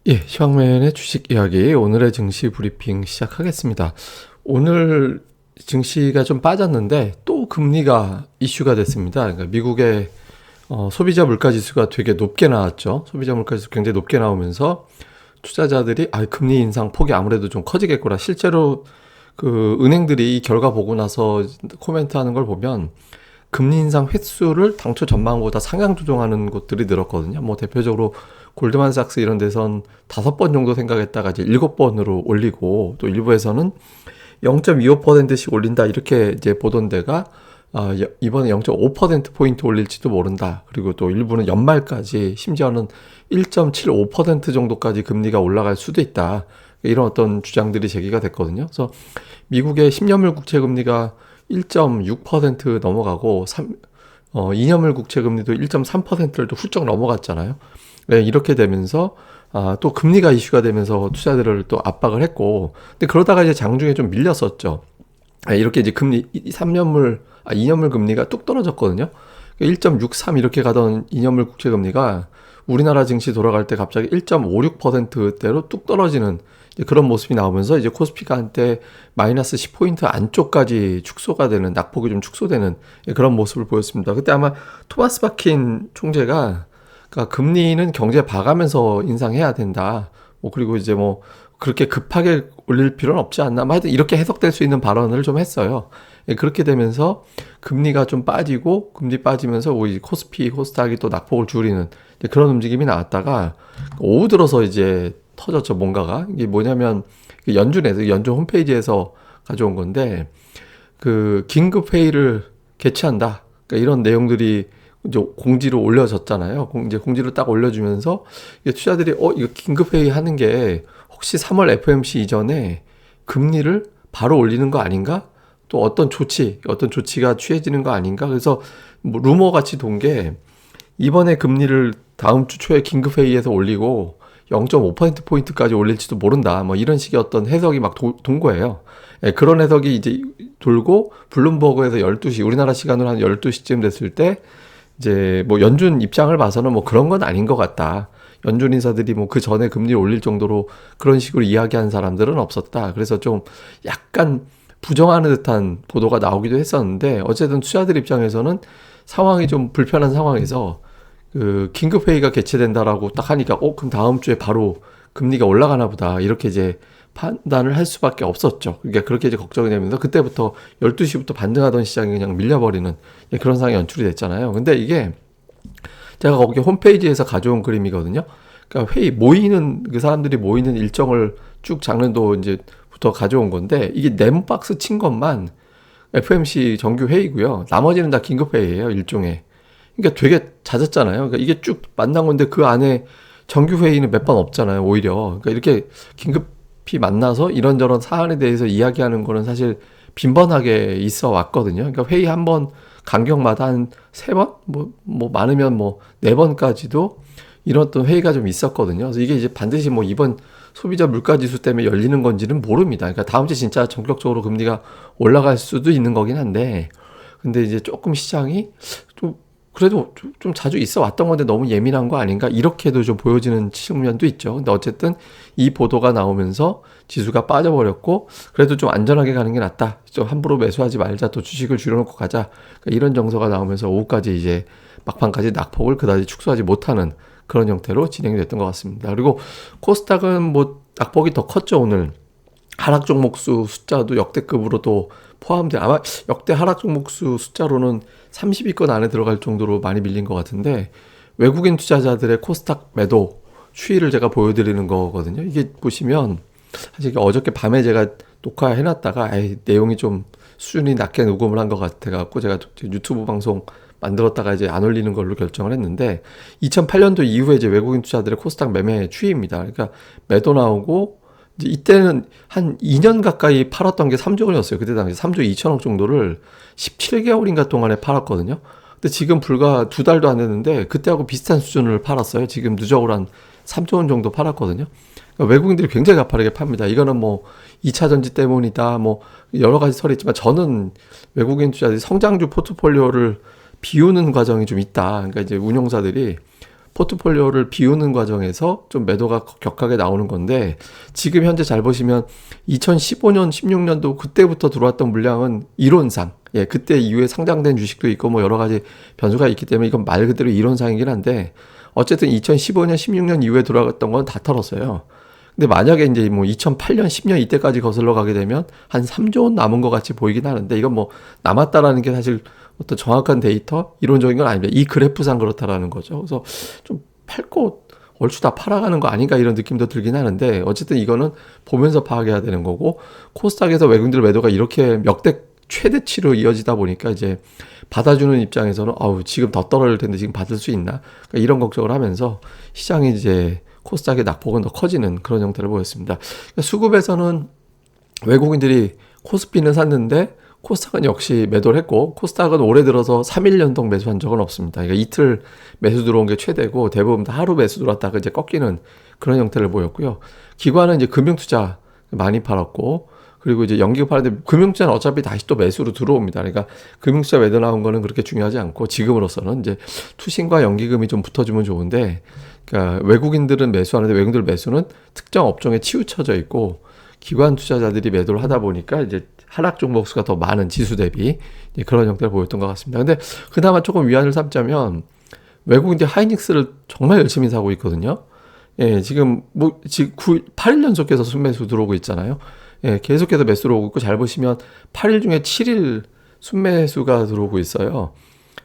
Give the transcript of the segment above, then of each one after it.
예, 시황맨의 주식 이야기 오늘의 증시 브리핑 시작하겠습니다. 오늘 증시가 좀 빠졌는데 또 금리가 이슈가 됐습니다. 그러니까 미국의 소비자 물가 지수가 되게 높게 나왔죠. 소비자 물가 지수 굉장히 높게 나오면서 투자자들이 금리 인상 폭이 아무래도 좀 커지겠구나. 실제로 그 은행들이 이 결과 보고 나서 코멘트하는 걸 보면 금리 인상 횟수를 당초 전망보다 상향 조정하는 곳들이 늘었거든요. 뭐 대표적으로 골드만삭스 이런 데선 5번 정도 생각했다가 이제 7번으로 올리고, 또 일부에서는 0.25%씩 올린다 이렇게 이제 보던 데가 이번에 0.5%포인트 올릴지도 모른다. 그리고 또 일부는 연말까지 심지어는 1.75% 정도까지 금리가 올라갈 수도 있다. 이런 어떤 주장들이 제기가 됐거든요. 그래서 미국의 10년물 국채 금리가 1.6% 넘어가고 2년물 국채 금리도 1.3%를 또 훌쩍 넘어갔잖아요. 네, 이렇게 되면서 또 금리가 이슈가 되면서 투자들을 또 압박을 했고, 근데 그러다가 이제 장중에 좀 밀렸었죠. 이렇게 이제 금리 2년물 금리가 뚝 떨어졌거든요. 1.63 이렇게 가던 2년물 국채 금리가 우리나라 증시 돌아갈 때 갑자기 1.56%대로 뚝 떨어지는 그런 모습이 나오면서 이제 코스피가 한때 마이너스 10포인트 안쪽까지 축소가 되는, 낙폭이 좀 축소되는 그런 모습을 보였습니다. 그때 아마 토마스 바킨 총재가, 그러니까 금리는 경제 봐가면서 인상해야 된다. 그리고 이제 그렇게 급하게 올릴 필요는 없지 않나. 하여튼 이렇게 해석될 수 있는 발언을 좀 했어요. 그렇게 되면서 금리가 좀 빠지고, 금리 빠지면서 코스피, 코스닥이 또 낙폭을 줄이는 그런 움직임이 나왔다가 오후 들어서 이제 터졌죠, 뭔가가. 이게 뭐냐면 연준 홈페이지에서 가져온 건데, 그 긴급 회의를 개최한다. 그러니까 이런 내용들이 이제 공지로 올려졌잖아요. 이제 공지를 딱 올려주면서 투자들이 이거 긴급 회의 하는 게 혹시 3월 FOMC 이전에 금리를 바로 올리는 거 아닌가? 또 어떤 조치가 취해지는 거 아닌가? 그래서 루머 같이 돈 게, 이번에 금리를 다음 주 초에 긴급 회의에서 올리고 0.5%포인트까지 올릴지도 모른다. 이런 식의 어떤 해석이 막 돈 거예요. 그런 해석이 이제 돌고, 블룸버그에서 12시, 우리나라 시간으로 한 12시쯤 됐을 때, 이제 연준 입장을 봐서는 그런 건 아닌 것 같다. 연준 인사들이 그 전에 금리를 올릴 정도로 그런 식으로 이야기한 사람들은 없었다. 그래서 좀 약간 부정하는 듯한 보도가 나오기도 했었는데, 어쨌든 투자들 입장에서는 상황이 좀 불편한 상황에서 그 긴급회의가 개최된다라고 딱 하니까 그럼 다음 주에 바로 금리가 올라가나 보다, 이렇게 이제 판단을 할 수밖에 없었죠. 그러니까 그렇게 이제 걱정이 되면서 그때부터 12시부터 반등하던 시장이 그냥 밀려버리는 그런 상황이 연출이 됐잖아요. 근데 이게 제가 거기 홈페이지에서 가져온 그림이거든요. 그러니까 모이는, 그 사람들이 모이는 일정을 쭉 작년도 이제부터 가져온 건데, 이게 네모박스 친 것만 FOMC 정규 회의고요. 나머지는 다 긴급 회의예요, 일종의. 그러니까 되게 잦았잖아요. 그러니까 이게 쭉 만난 건데 그 안에 정규 회의는 몇 번 없잖아요, 오히려. 그러니까 이렇게 긴급히 만나서 이런저런 사안에 대해서 이야기하는 거는 사실 빈번하게 있어 왔거든요. 그러니까 회의 한 번 간격마다 한 3번? 많으면 4번까지도 이런 어떤 회의가 좀 있었거든요. 그래서 이게 이제 반드시 이번 소비자 물가 지수 때문에 열리는 건지는 모릅니다. 그러니까 다음 주에 진짜 전격적으로 금리가 올라갈 수도 있는 거긴 한데, 근데 이제 조금 시장이 좀 그래도 좀 자주 있어 왔던 건데 너무 예민한 거 아닌가, 이렇게도 좀 보여지는 측면도 있죠. 근데 어쨌든 이 보도가 나오면서 지수가 빠져버렸고, 그래도 좀 안전하게 가는 게 낫다, 좀 함부로 매수하지 말자, 또 주식을 줄여놓고 가자, 그러니까 이런 정서가 나오면서 오후까지 이제 막판까지 낙폭을 그다지 축소하지 못하는 그런 형태로 진행이 됐던 것 같습니다. 그리고 코스닥은 낙폭이 더 컸죠. 오늘 하락 종목 수 숫자도 역대급으로 또 포함돼, 아마 역대 하락 종목 수 숫자로는 30위권 안에 들어갈 정도로 많이 밀린 것 같은데, 외국인 투자자들의 코스닥 매도 추이를 제가 보여드리는 거거든요. 이게 보시면 사실 어저께 밤에 제가 녹화해놨다가 내용이 좀 수준이 낮게 녹음을 한 것 같아갖고 제가 유튜브 방송 만들었다가 이제 안 올리는 걸로 결정을 했는데, 2008년도 이후에 이제 외국인 투자들의 코스닥 매매 추이입니다. 그러니까 매도 나오고, 이제 이때는 한 2년 가까이 팔았던 게 3조 원이었어요. 그때 당시 3조 2천억 정도를 17개월인가 동안에 팔았거든요. 근데 지금 불과 2달도 안 됐는데 그때하고 비슷한 수준을 팔았어요. 지금 누적으로 한 3조 원 정도 팔았거든요. 그러니까 외국인들이 굉장히 가파르게 팝니다. 이거는 2차 전지 때문이다, 여러 가지 설이 있지만, 저는 외국인 투자들이 성장주 포트폴리오를 비우는 과정이 좀 있다. 그러니까 이제 운용사들이 포트폴리오를 비우는 과정에서 좀 매도가 격하게 나오는 건데, 지금 현재 잘 보시면 2015년, 16년도 그때부터 들어왔던 물량은 이론상, 예, 그때 이후에 상장된 주식도 있고 뭐 여러 가지 변수가 있기 때문에 이건 말 그대로 이론상이긴 한데, 어쨌든 2015년, 16년 이후에 들어갔던 건 다 털었어요. 근데 만약에 이제 뭐 2008년, 10년 이때까지 거슬러 가게 되면 한 3조 원 남은 것 같이 보이긴 하는데, 이건 뭐 남았다라는 게 사실 어떤 정확한 데이터, 이론적인 건 아닙니다. 이 그래프상 그렇다라는 거죠. 그래서 좀 팔고 얼추 다 팔아가는 거 아닌가 이런 느낌도 들긴 하는데, 어쨌든 이거는 보면서 파악해야 되는 거고, 코스닥에서 외국인들 매도가 이렇게 역대 최대치로 이어지다 보니까 이제 받아주는 입장에서는 아우 지금 더 떨어질 텐데 지금 받을 수 있나, 그러니까 이런 걱정을 하면서 시장이 이제 코스닥의 낙폭은 더 커지는 그런 형태를 보였습니다. 그러니까 수급에서는 외국인들이 코스피는 샀는데 코스닥은 역시 매도를 했고, 코스닥은 올해 들어서 3일 연속 매수한 적은 없습니다. 그러니까 이틀 매수 들어온 게 최대고, 대부분 다 하루 매수 들어왔다가 이제 꺾이는 그런 형태를 보였고요. 기관은 이제 금융투자 많이 팔았고, 그리고 이제 연기금 팔는데 금융투자는 어차피 다시 또 매수로 들어옵니다. 그러니까 금융투자 매도 나온 거는 그렇게 중요하지 않고, 지금으로서는 이제 투신과 연기금이 좀 붙어주면 좋은데, 그러니까 외국인들은 매수하는데 외국인들 매수는 특정 업종에 치우쳐져 있고, 기관 투자자들이 매도를 하다 보니까 이제 하락 종목 수가 더 많은 지수 대비 그런 형태를 보였던 것 같습니다. 근데 그나마 조금 위안을 삼자면 외국인들 하이닉스를 정말 열심히 사고 있거든요. 예, 지금 8일 연속해서 순매수 들어오고 있잖아요. 예, 계속해서 매수로 오고 있고, 잘 보시면 8일 중에 7일 순매수가 들어오고 있어요.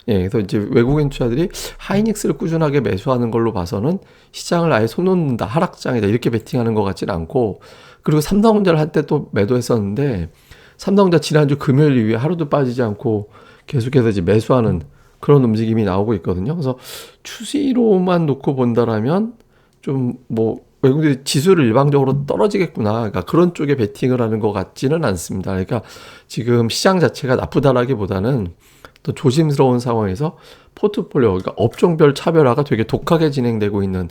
예, 그래서 이제 외국인 투자들이 하이닉스를 꾸준하게 매수하는 걸로 봐서는 시장을 아예 손 놓는다, 하락장이다 이렇게 베팅하는 것 같지는 않고, 그리고 삼성전자를 한때 또 매도했었는데, 삼성전자 지난주 금요일 이후에 하루도 빠지지 않고 계속해서 이제 매수하는 그런 움직임이 나오고 있거든요. 그래서 추세로만 놓고 본다라면 좀 뭐 외국인들이 지수를 일방적으로 떨어지겠구나, 그러니까 그런 쪽에 베팅을 하는 것 같지는 않습니다. 그러니까 지금 시장 자체가 나쁘다라기보다는 또 조심스러운 상황에서 포트폴리오, 그러니까 업종별 차별화가 되게 독하게 진행되고 있는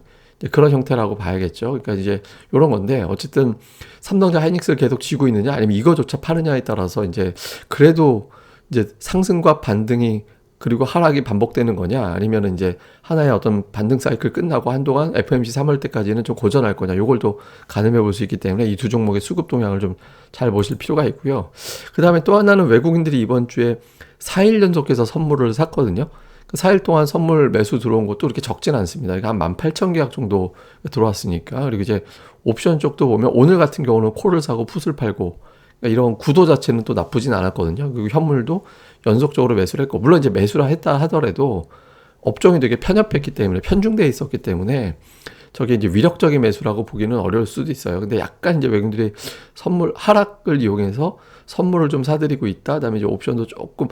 그런 형태라고 봐야겠죠. 그러니까 이제 이런 건데, 어쨌든 삼성전자 하이닉스를 계속 쥐고 있느냐 아니면 이거조차 파느냐에 따라서 이제 그래도 이제 상승과 반등이 그리고 하락이 반복되는 거냐, 아니면 이제 하나의 어떤 반등 사이클 끝나고 한동안 FOMC 3월 때까지는 좀 고전할 거냐, 요걸 또 가늠해 볼 수 있기 때문에 이 두 종목의 수급 동향을 좀 잘 보실 필요가 있고요. 그 다음에 또 하나는 외국인들이 이번 주에 4일 연속해서 선물을 샀거든요. 4일 동안 선물 매수 들어온 것도 그렇게 적진 않습니다. 그러니까 한 18,000계약 정도 들어왔으니까. 그리고 이제 옵션 쪽도 보면 오늘 같은 경우는 콜을 사고 풋을 팔고, 그러니까 이런 구도 자체는 또 나쁘진 않았거든요. 그리고 현물도 연속적으로 매수를 했고, 물론 이제 매수를 했다 하더라도 업종이 되게 편협했기 때문에, 편중되어 있었기 때문에 저게 이제 위력적인 매수라고 보기는 어려울 수도 있어요. 근데 약간 이제 외국인들이 선물 하락을 이용해서 선물을 좀 사들이고 있다. 그다음에 이제 옵션도 조금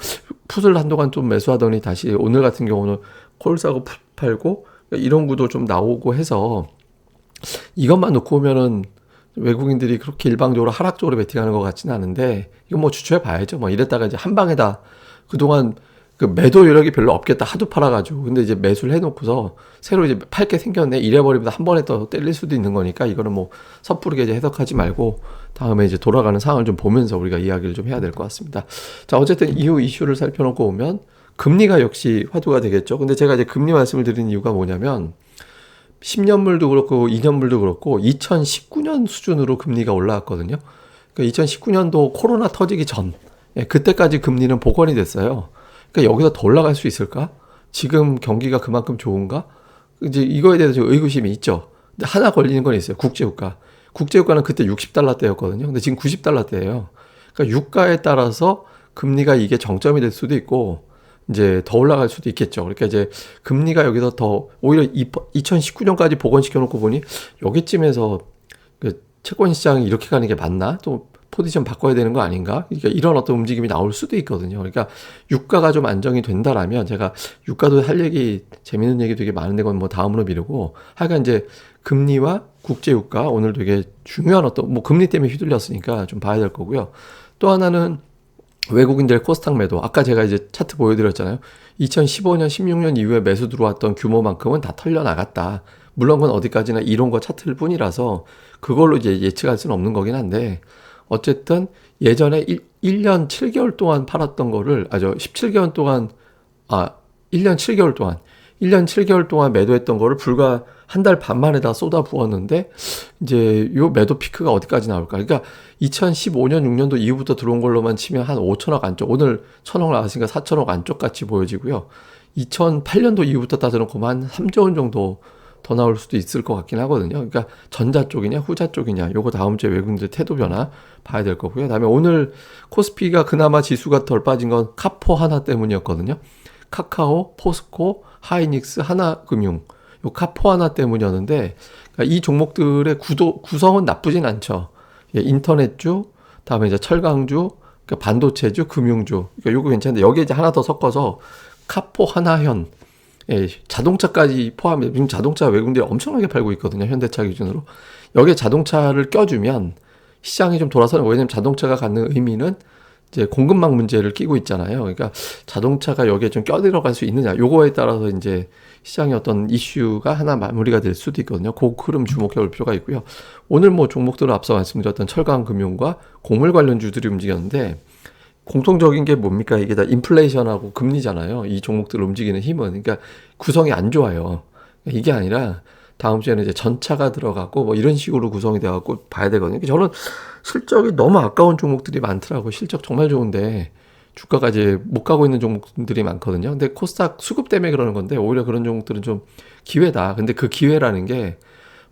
풋을 한동안 좀 매수하더니 다시 오늘 같은 경우는 콜 사고 풋 팔고, 이런 구도 좀 나오고 해서 이것만 놓고 보면은 외국인들이 그렇게 일방적으로 하락적으로 베팅하는 것 같지는 않은데, 이건 뭐 주초해 봐야죠. 뭐 이랬다가 이제 한 방에 다 그동안 그 매도 여력이 별로 없겠다 하도 팔아가지고, 근데 이제 매수를 해놓고서 새로 이제 팔 게 생겼네 이래버리면 한 번에 또 때릴 수도 있는 거니까, 이거는 뭐 섣부르게 이제 해석하지 말고 다음에 이제 돌아가는 상황을 좀 보면서 우리가 이야기를 좀 해야 될 것 같습니다. 자, 어쨌든 이후 이슈를 살펴놓고 보면 금리가 역시 화두가 되겠죠. 근데 제가 이제 금리 말씀을 드리는 이유가 뭐냐면, 10년물도 그렇고 2년물도 그렇고 2019년 수준으로 금리가 올라왔거든요. 그러니까 2019년도 코로나 터지기 전, 예, 그때까지 금리는 복원이 됐어요. 그러니까 여기서 더 올라갈 수 있을까? 지금 경기가 그만큼 좋은가? 이제 이거에 대해서 의구심이 있죠. 근데 하나 걸리는 건 있어요. 국제유가. 국제유가는 그때 60달러대였거든요. 근데 지금 90달러대예요. 그러니까 유가에 따라서 금리가 이게 정점이 될 수도 있고, 이제 더 올라갈 수도 있겠죠. 그러니까 이제 금리가 여기서 더 오히려 2019년까지 복원시켜 놓고 보니 여기쯤에서 그 채권 시장이 이렇게 가는 게 맞나? 또 포지션 바꿔야 되는 거 아닌가? 그러니까 이런 어떤 움직임이 나올 수도 있거든요. 그러니까 유가가 좀 안정이 된다라면, 제가 유가도 할 얘기, 재밌는 얘기 되게 많은데 그건 뭐 다음으로 미루고, 하여간 이제 금리와 국제유가 오늘 되게 중요한 어떤, 뭐 금리 때문에 휘둘렸으니까 좀 봐야 될 거고요. 또 하나는 외국인들의 코스닥 매도. 아까 제가 이제 차트 보여드렸잖아요. 2015년, 16년 이후에 매수 들어왔던 규모만큼은 다 털려나갔다. 물론 그건 어디까지나 이론과 차트일 뿐이라서 그걸로 이제 예측할 수는 없는 거긴 한데, 어쨌든 예전에 1년 7개월 동안 팔았던 거를, 17개월 동안, 1년 7개월 동안 1년 7개월 동안 매도했던 거를 불과 한 달 반 만에 다 쏟아 부었는데 이제 요 매도 피크가 어디까지 나올까? 그러니까 2015년 6년도 이후부터 들어온 걸로만 치면 한 5천억 안쪽, 오늘 1천억 나왔으니까 4천억 안쪽 같이 보여지고요. 2008년도 이후부터 따져놓고만 3조 원 정도 더 나올 수도 있을 것 같긴 하거든요. 그러니까 전자 쪽이냐 후자 쪽이냐 요거 다음 주에 외국인들 태도 변화 봐야 될 거고요. 그다음에 오늘 코스피가 그나마 지수가 덜 빠진 건 카포 하나 때문이었거든요. 카카오, 포스코, 하이닉스, 하나금융 요 카포 하나 때문이었는데 그러니까 이 종목들의 구성은 나쁘진 않죠. 예, 인터넷주, 다음에 이제 철강주, 그러니까 반도체주, 금융주. 그러니까 요거 괜찮은데 여기에 이제 하나 더 섞어서 카포, 하나현, 예, 자동차까지 포함해 지금 자동차 외국인들이 엄청나게 팔고 있거든요. 현대차 기준으로. 여기에 자동차를 껴주면 시장이 좀 돌아서는 거예요. 왜냐면 자동차가 갖는 의미는 이제 공급망 문제를 끼고 있잖아요. 그러니까 자동차가 여기에 좀 껴들어갈 수 있느냐. 요거에 따라서 이제 시장의 어떤 이슈가 하나 마무리가 될 수도 있거든요. 그 흐름 주목해 볼 필요가 있고요. 오늘 뭐 종목들은 앞서 말씀드렸던 철강금융과 곡물 관련주들이 움직였는데 공통적인 게 뭡니까? 이게 다 인플레이션하고 금리잖아요. 이 종목들 움직이는 힘은. 그러니까 구성이 안 좋아요. 이게 아니라 다음 주에는 이제 전차가 들어가고 뭐 이런 식으로 구성이 돼갖고 봐야 되거든요. 저는 실적이 너무 아까운 종목들이 많더라고요. 실적 정말 좋은데 주가가 이제 못 가고 있는 종목들이 많거든요. 근데 코스닥 수급 때문에 그러는 건데 오히려 그런 종목들은 좀 기회다. 근데 그 기회라는 게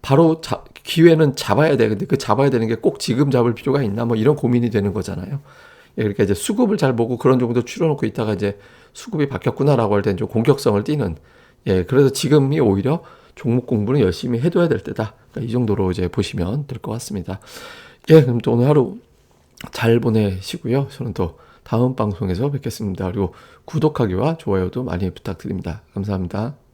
바로 기회는 잡아야 돼. 근데 그 잡아야 되는 게 꼭 지금 잡을 필요가 있나 뭐 이런 고민이 되는 거잖아요. 예, 그러니까 이제 수급을 잘 보고 그런 정도 추려놓고 있다가 이제 수급이 바뀌었구나라고 할 때는 좀 공격성을 띠는. 예, 그래서 지금이 오히려 종목 공부는 열심히 해둬야 될 때다. 그러니까 이 정도로 이제 보시면 될 것 같습니다. 예, 그럼 또 오늘 하루 잘 보내시고요. 저는 또 다음 방송에서 뵙겠습니다. 그리고 구독하기와 좋아요도 많이 부탁드립니다. 감사합니다.